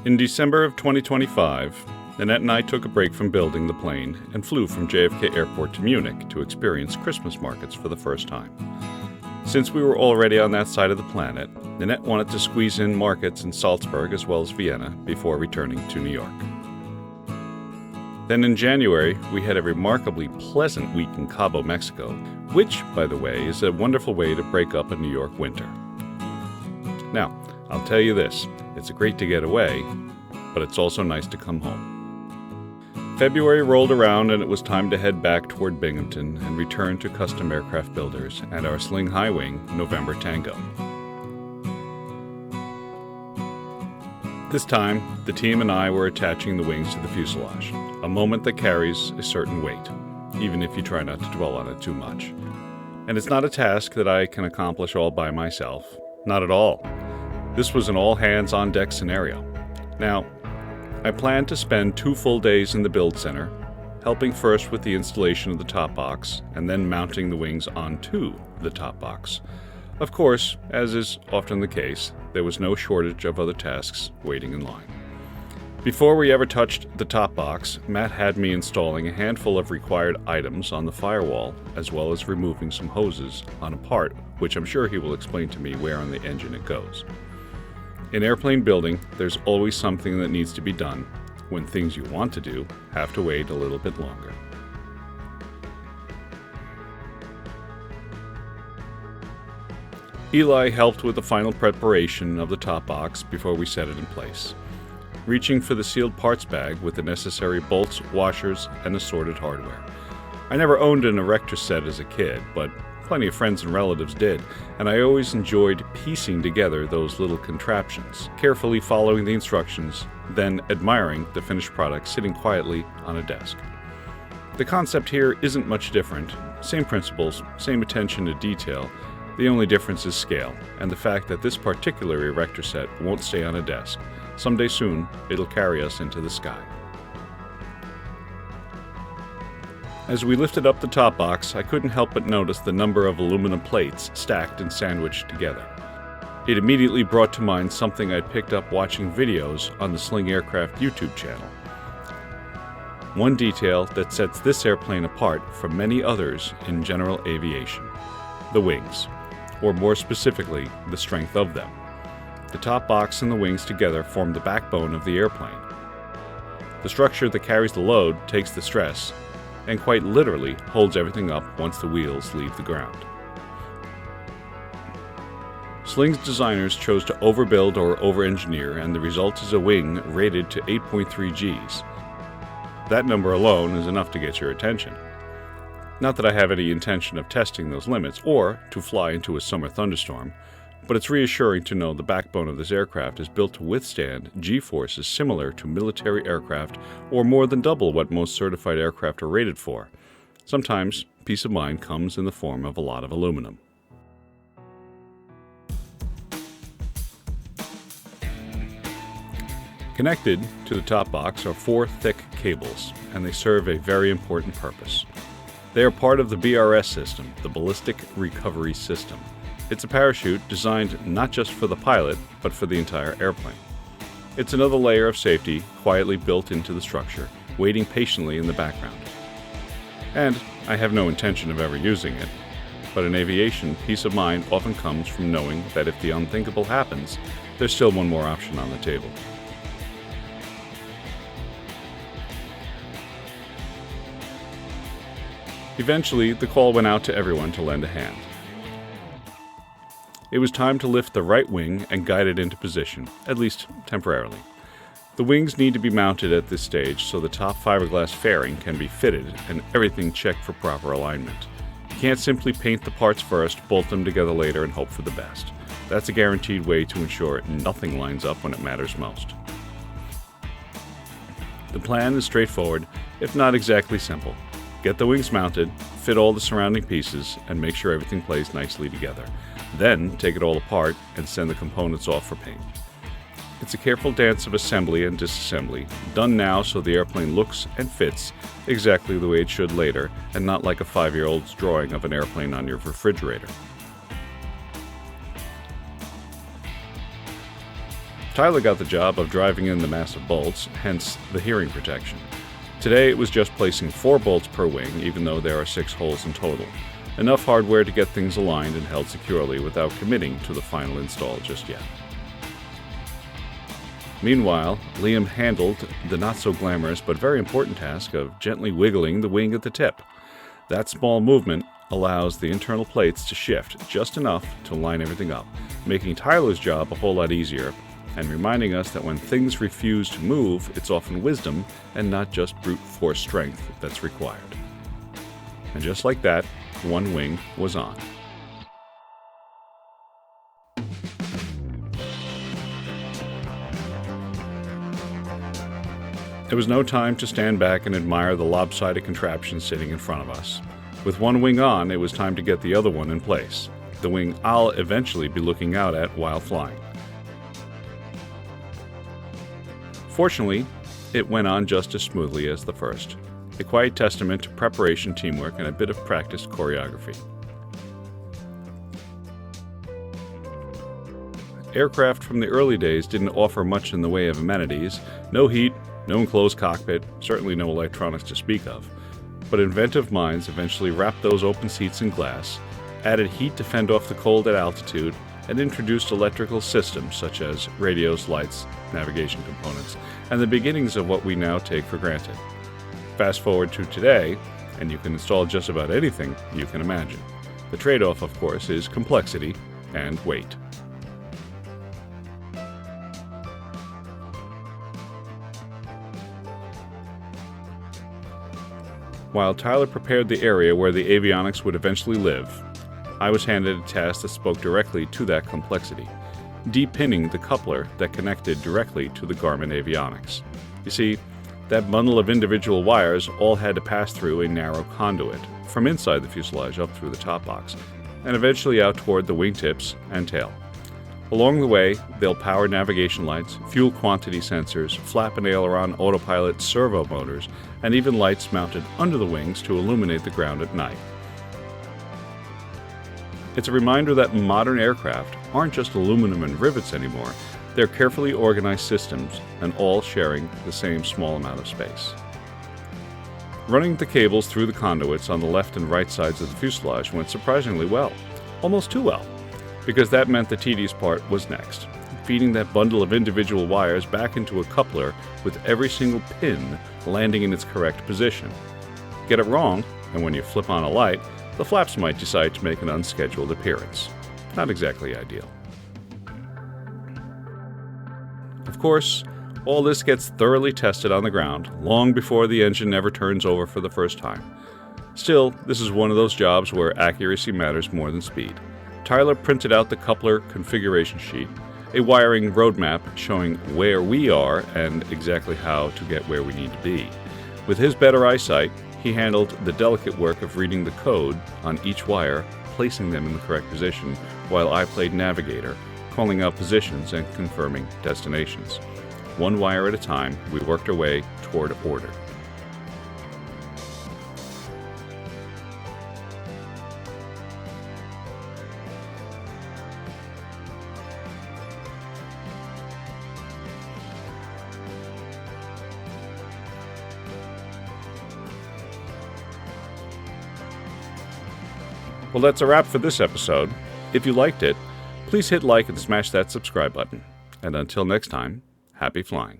In December of 2025, Nanette and I took a break from building the plane and flew from JFK Airport to Munich to experience Christmas markets for the first time. Since we were already on that side of the planet, Nanette wanted to squeeze in markets in Salzburg as well as Vienna before returning to New York. Then in January, we had a remarkably pleasant week in Cabo, Mexico, which, by the way, is a wonderful way to break up a New York winter. Now, I'll tell you this, it's great to get away, but it's also nice to come home. February rolled around and it was time to head back toward Binghamton and return to Custom Aircraft Builders and our Sling High Wing November Tango. This time, the team and I were attaching the wings to the fuselage, a moment that carries a certain weight, even if you try not to dwell on it too much. And it's not a task that I can accomplish all by myself. Not at all. This was an all-hands-on-deck scenario. Now, I planned to spend 2 full days in the build center, helping first with the installation of the top box, and then mounting the wings onto the top box. Of course, as is often the case, there was no shortage of other tasks waiting in line. Before we ever touched the top box, Matt had me installing a handful of required items on the firewall, as well as removing some hoses on a part, which I'm sure he will explain to me where on the engine it goes. In airplane building, there's always something that needs to be done when things you want to do have to wait a little bit longer. Eli helped with the final preparation of the top box before we set it in place, reaching for the sealed parts bag with the necessary bolts, washers, and assorted hardware. I never owned an erector set as a kid, but plenty of friends and relatives did, and I always enjoyed piecing together those little contraptions, carefully following the instructions, then admiring the finished product sitting quietly on a desk. The concept here isn't much different. Same principles, same attention to detail. The only difference is scale, and the fact that this particular erector set won't stay on a desk. Someday soon, it'll carry us into the sky. As we lifted up the top box, I couldn't help but notice the number of aluminum plates stacked and sandwiched together. It immediately brought to mind something I'd picked up watching videos on the Sling Aircraft YouTube channel. One detail that sets this airplane apart from many others in general aviation: the wings, or more specifically, the strength of them. The top box and the wings together form the backbone of the airplane. The structure that carries the load takes the stress, and quite literally holds everything up once the wheels leave the ground. Sling's designers chose to overbuild or over-engineer, and the result is a wing rated to 8.3 Gs. That number alone is enough to get your attention. Not that I have any intention of testing those limits or to fly into a summer thunderstorm, but it's reassuring to know the backbone of this aircraft is built to withstand G-forces similar to military aircraft or more than double what most certified aircraft are rated for. Sometimes peace of mind comes in the form of a lot of aluminum. Connected to the top box are 4 thick cables, and they serve a very important purpose. They are part of the BRS system, the Ballistic Recovery System. It's a parachute designed not just for the pilot, but for the entire airplane. It's another layer of safety quietly built into the structure, waiting patiently in the background. And I have no intention of ever using it, but in aviation, peace of mind often comes from knowing that if the unthinkable happens, there's still one more option on the table. Eventually, the call went out to everyone to lend a hand. It was time to lift the right wing and guide it into position, at least temporarily. The wings need to be mounted at this stage so the top fiberglass fairing can be fitted and everything checked for proper alignment. You can't simply paint the parts first, bolt them together later, and hope for the best. That's a guaranteed way to ensure nothing lines up when it matters most. The plan is straightforward, if not exactly simple. Get the wings mounted, fit all the surrounding pieces, and make sure everything plays nicely together. Then take it all apart and send the components off for paint. It's a careful dance of assembly and disassembly, done now so the airplane looks and fits exactly the way it should later, and not like a 5-year-old's drawing of an airplane on your refrigerator. Tyler got the job of driving in the massive bolts, hence the hearing protection. Today it was just placing 4 bolts per wing, even though there are 6 holes in total. Enough hardware to get things aligned and held securely without committing to the final install just yet. Meanwhile, Liam handled the not-so-glamorous but very important task of gently wiggling the wing at the tip. That small movement allows the internal plates to shift just enough to line everything up, making Tyler's job a whole lot easier, and reminding us that when things refuse to move, it's often wisdom and not just brute force strength that's required. And just like that, one wing was on. There was no time to stand back and admire the lopsided contraption sitting in front of us. With one wing on, it was time to get the other one in place, the wing I'll eventually be looking out at while flying. Fortunately, it went on just as smoothly as the first, a quiet testament to preparation, teamwork, and a bit of practiced choreography. Aircraft from the early days didn't offer much in the way of amenities, no heat, no enclosed cockpit, certainly no electronics to speak of. But inventive minds eventually wrapped those open seats in glass, added heat to fend off the cold at altitude, and introduced electrical systems such as radios, lights, navigation components, and the beginnings of what we now take for granted. Fast forward to today, and you can install just about anything you can imagine. The trade-off, of course, is complexity and weight. While Tyler prepared the area where the Avionics would eventually live, I was handed a task that spoke directly to that complexity, de-pinning the coupler that connected directly to the Garmin Avionics. You see, that bundle of individual wires all had to pass through a narrow conduit, from inside the fuselage up through the top box, and eventually out toward the wingtips and tail. Along the way, they'll power navigation lights, fuel quantity sensors, flap and aileron autopilot servo motors, and even lights mounted under the wings to illuminate the ground at night. It's a reminder that modern aircraft aren't just aluminum and rivets anymore. They're carefully organized systems, and all sharing the same small amount of space. Running the cables through the conduits on the left and right sides of the fuselage went surprisingly well, almost too well, because that meant the tedious part was next, feeding that bundle of individual wires back into a coupler with every single pin landing in its correct position. Get it wrong, and when you flip on a light, the flaps might decide to make an unscheduled appearance. Not exactly ideal. Of course, all this gets thoroughly tested on the ground, long before the engine ever turns over for the first time. Still, this is one of those jobs where accuracy matters more than speed. Tyler printed out the coupler configuration sheet, a wiring roadmap showing where we are and exactly how to get where we need to be. With his better eyesight, he handled the delicate work of reading the code on each wire, placing them in the correct position, while I played navigator, calling out positions and confirming destinations. One wire at a time, we worked our way toward order. Well, that's a wrap for this episode. If you liked it, please hit like and smash that subscribe button. And until next time, happy flying.